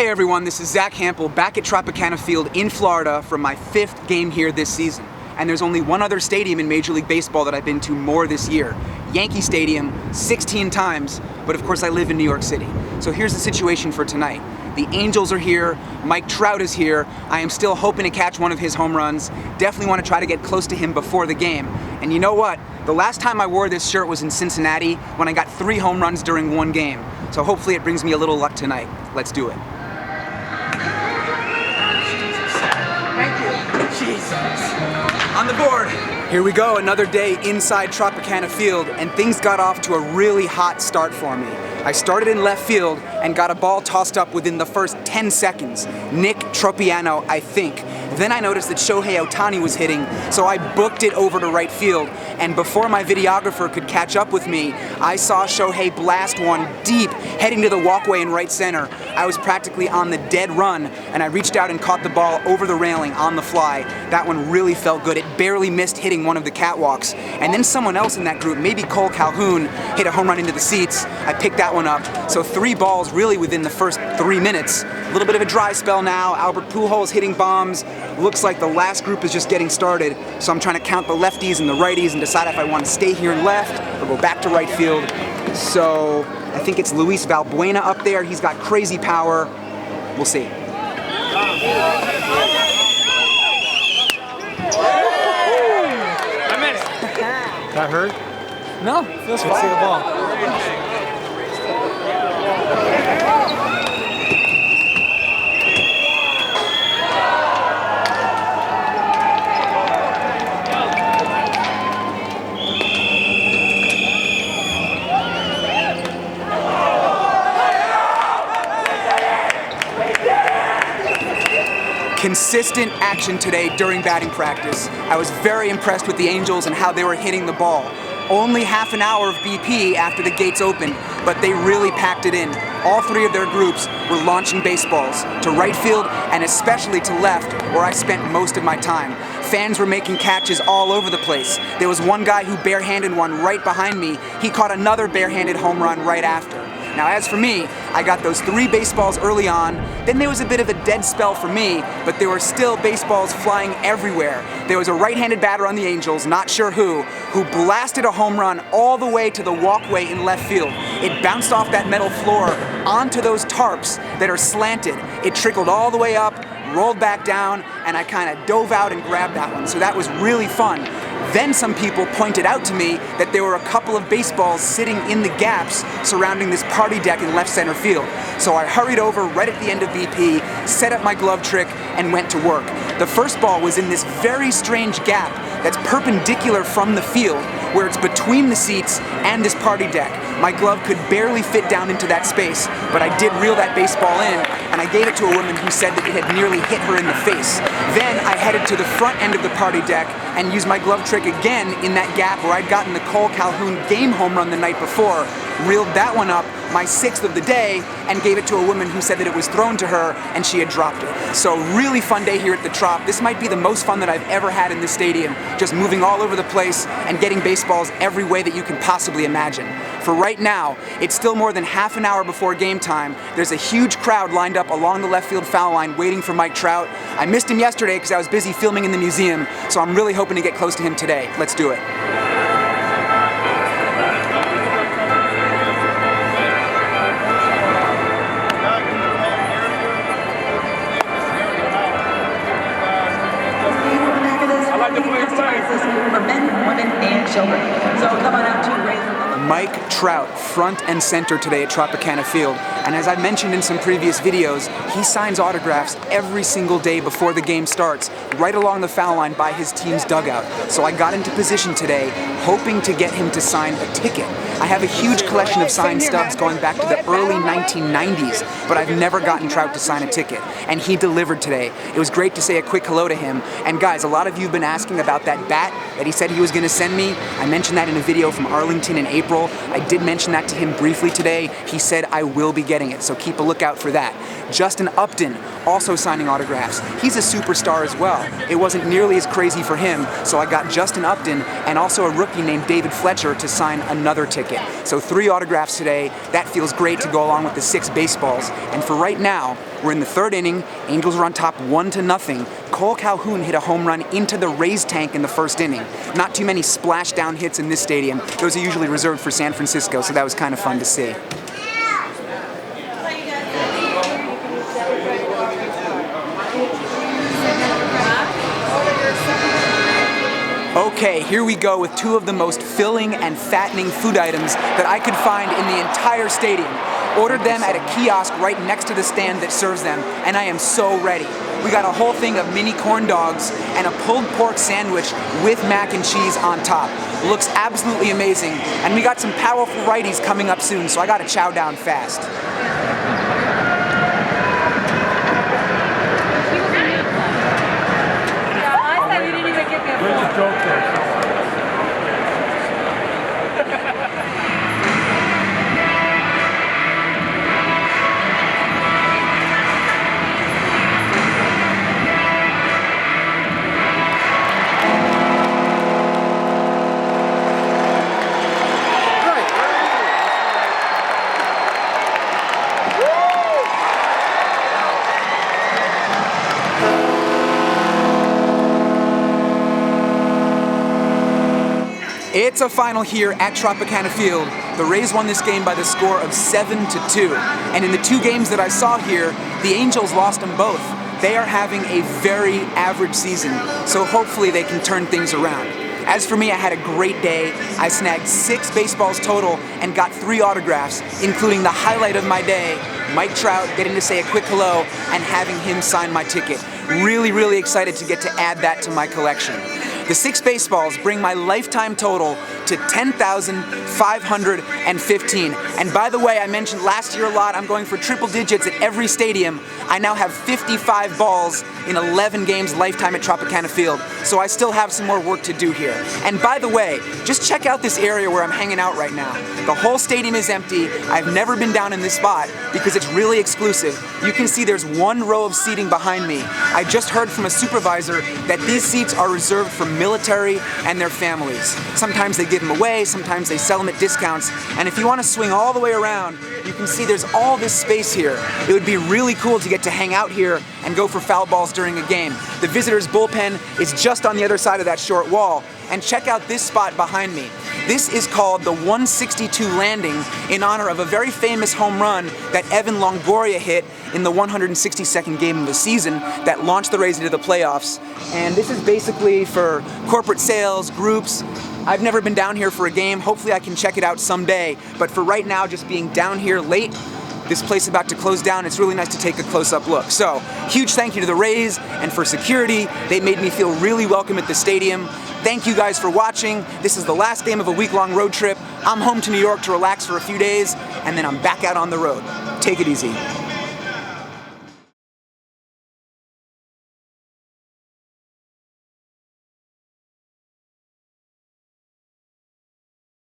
Hey everyone, this is Zack Hample back at Tropicana Field in Florida for my 5th game here this season. And there's only one other stadium in Major League Baseball that I've been to more this year. Yankee Stadium, 16 times, but of course I live in New York City. So here's the situation for tonight. The Angels are here, Mike Trout is here. I am still hoping to catch one of his home runs. Definitely want to try to get close to him before the game. And you know what? The last time I wore this shirt was in Cincinnati when I got 3 home runs during one game. So hopefully it brings me a little luck tonight. Let's do it. On the board. Here we go, another day inside Tropicana Field, and things got off to a really hot start for me. I started in left field and got a ball tossed up within the first 10 seconds. Nick Tropicana, I think. Then I noticed that Shohei Ohtani was hitting, so I booked it over to right field, and before my videographer could catch up with me, I saw Shohei blast one deep, heading to the walkway in right center. I was practically on the dead run, and I reached out and caught the ball over the railing on the fly. That one really felt good. It barely missed hitting one of the catwalks. And then someone else in that group, maybe Cole Calhoun, hit a home run into the seats. I picked that one up. So 3 balls really within the first 3 minutes. A little bit of a dry spell now. Albert Pujols hitting bombs. Looks like the last group is just getting started. So I'm trying to count the lefties and the righties and decide if I want to stay here in left or go back to right field. So I think it's Luis Valbuena up there. He's got crazy power. We'll see. Got hurt? No, feels fine. Let's see the ball. Consistent action today during batting practice. I was very impressed with the Angels and how they were hitting the ball. Only half an hour of BP after the gates opened, but they really packed it in. All 3 of their groups were launching baseballs to right field and especially to left, where I spent most of my time. Fans were making catches all over the place. There was one guy who barehanded one right behind me. He caught another barehanded home run right after. Now as for me, I got those 3 baseballs early on, then there was a bit of a dead spell for me, but there were still baseballs flying everywhere. There was a right-handed batter on the Angels, not sure who blasted a home run all the way to the walkway in left field. It bounced off that metal floor onto those tarps that are slanted. It trickled all the way up, rolled back down, and I kind of dove out and grabbed that one, so that was really fun. Then some people pointed out to me that there were a couple of baseballs sitting in the gaps surrounding this party deck in left center field. So I hurried over right at the end of BP, set up my glove trick, and went to work. The first ball was in this very strange gap that's perpendicular from the field, where it's between the seats and this party deck. My glove could barely fit down into that space, but I did reel that baseball in, and I gave it to a woman who said that it had nearly hit her in the face. Then I headed to the front end of the party deck and used my glove trick again in that gap where I'd gotten the Cole Calhoun game home run the night before, reeled that one up, my 6th of the day, and gave it to a woman who said that it was thrown to her and she had dropped it. So really fun day here at the Trop. This might be the most fun that I've ever had in this stadium, just moving all over the place and getting baseballs every way that you can possibly imagine. For right now, it's still more than half an hour before game time. There's a huge crowd lined up along the left field foul line waiting for Mike Trout. I missed him yesterday because I was busy filming in the museum, so I'm really hoping to get close to him today. Let's do it. For men, women, and children. So come on out to raise the Mike Trout, front and center today at Tropicana Field. And as I mentioned in some previous videos, he signs autographs every single day before the game starts, right along the foul line by his team's dugout. So I got into position today, hoping to get him to sign a ticket. I have a huge collection of signed stubs going back to the early 1990s, but I've never gotten Trout to sign a ticket, and he delivered today. It was great to say a quick hello to him. And guys, a lot of you have been asking about that bat that he said he was going to send me. I mentioned that in a video from Arlington in April. I did mention that to him briefly today. He said I will be getting it, so keep a lookout for that. Justin Upton also signing autographs. He's a superstar as well. It wasn't nearly as crazy for him, so I got Justin Upton and also a rookie named David Fletcher to sign another ticket. ticket. So 3 autographs today. That feels great to go along with the 6 baseballs. And for right now, we're in the 3rd inning. Angels are on top 1-0. Cole Calhoun hit a home run into the Rays tank in the 1st inning. Not too many splashdown hits in this stadium. Those are usually reserved for San Francisco, so that was kind of fun to see. Okay, here we go with 2 of the most filling and fattening food items that I could find in the entire stadium. Ordered them at a kiosk right next to the stand that serves them, and I am so ready. We got a whole thing of mini corn dogs and a pulled pork sandwich with mac and cheese on top. Looks absolutely amazing, and we got some powerful righties coming up soon, so I gotta chow down fast. Where's the joke there? It's a final here at Tropicana Field. The Rays won this game by the score of 7-2. And in the 2 games that I saw here, the Angels lost them both. They are having a very average season, so hopefully they can turn things around. As for me, I had a great day. I snagged 6 baseballs total and got 3 autographs, including the highlight of my day, Mike Trout, getting to say a quick hello and having him sign my ticket. Really, really excited to get to add that to my collection. The 6 baseballs bring my lifetime total to 10,515. And by the way, I mentioned last year a lot, I'm going for triple digits at every stadium. I now have 55 balls in 11 games lifetime at Tropicana Field, so I still have some more work to do here. And by the way, just check out this area where I'm hanging out right now. The whole stadium is empty. I've never been down in this spot because it's really exclusive. You can see there's 1 row of seating behind me. I just heard from a supervisor that these seats are reserved for military and their families. Sometimes they give them away, sometimes they sell them at discounts, and if you want to swing all the way around, you can see there's all this space here. It would be really cool to get to hang out here and go for foul balls during a game. The visitors' bullpen is just on the other side of that short wall, and check out this spot behind me. This is called the 162 landing in honor of a very famous home run that Evan Longoria hit in the 162nd game of the season that launched the Rays into the playoffs. And this is basically for corporate sales, groups. I've never been down here for a game. Hopefully I can check it out someday. But for right now, just being down here late, this place about to close down, it's really nice to take a close-up look. So, huge thank you to the Rays and for security. They made me feel really welcome at the stadium. Thank you guys for watching. This is the last game of a week-long road trip. I'm home to New York to relax for a few days, and then I'm back out on the road. Take it easy.